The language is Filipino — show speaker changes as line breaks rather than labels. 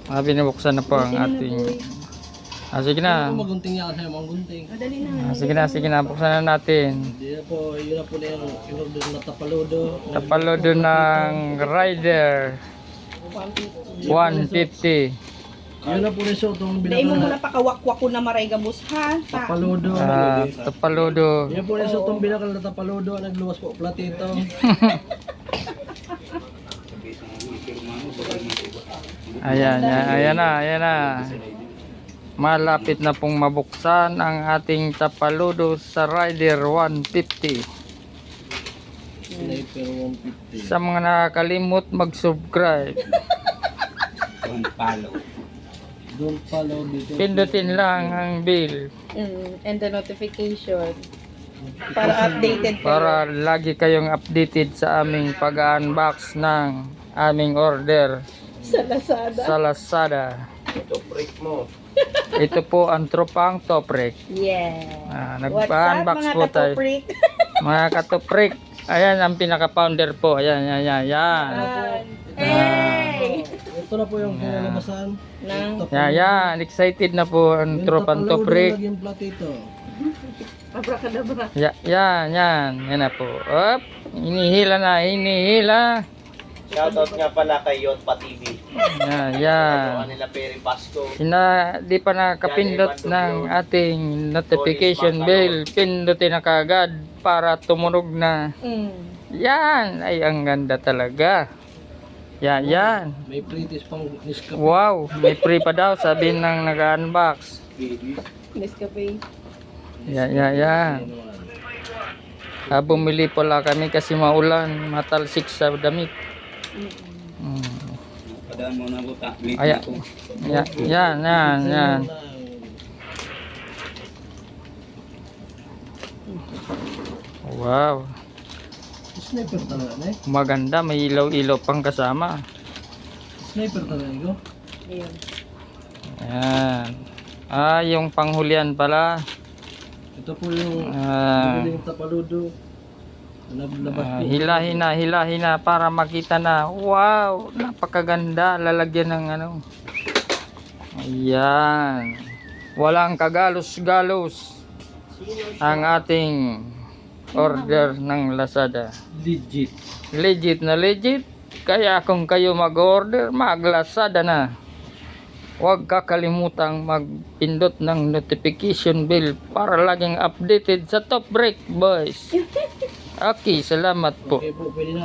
Binubuksan na po ang ating... sige na.
Magunting yan sa'yo, magunting.
Madali na.
Sige na. Buksan na natin.
Hindi na po, yun na po na yung in-order na tapaludo.
Tapaludo ng Rider 150.
Yun na po rin so, itong
Dahil mo
binakal
muna pakawakwak ko na maray gabus ha.
tapaludo.
Tapaludo.
Yun po rin so, itong binakal na tapaludo. Nagluwas po platito.
Ayan na. Malapit na pong mabuksan ang ating tapaludo sa Rider 150.
Sniper 150.
Sa mga nakakalimot mag-subscribe,
Don't follow dito.
pindutin lang ang bell
And the notification. Para updated kayo.
para lagi kayong updated sa aming pag-unbox ng aming order
Sa Lazada.
sa Lazada. Ito po ang tropang Toprek.
Yeah. What's up
Nagpa-unbox
mga
po tayo.
katuprik?
Mga katoprik. Ayan ang pinaka-founder po. Ayan.
Hey!
Ito na po yung kinalabasan.
Nang
Yan. Excited na po ang tropang Toprek.
Yung platito.
abracadabra.
Yan na po. Up. Hinihila.
Shoutout nga pala kay Yotpa TV.
Yan.
Nila Perry Pasco.
Di pa nakapindot ng ating notification bell. Pindutin na kagad para tumunog na. Yan. Ay, ang ganda talaga. Yan.
May British pang Nescafe.
Wow. May free pa daw. Sabi ng nag-unbox.
Nescafe.
Yan. Bumili pala kami kasi maulan. Matalsik sa damit.
Padaan mo na buta.
Ayan. Yan. Wow.
Sniper talaga na eh.
Maganda, may ilaw-ilaw pang kasama.
Sniper talaga ito.
Ayun.
Ayan. Yung panghulian pala.
Ito po yung yung tapaludo. Naglabas po.
Hila-hina para makita na. Wow, napakaganda. Lalagyan ng ano. Ayan. Walang kagalos-galos ang ating order ng Lazada.
Legit.
Legit. Kaya kung kayo mag-order, mag-Lazada na. Huwag kakalimutan magpindot ng notification bell para laging updated sa Top Break, boys. Okay, salamat po.
Okay po, pwede na.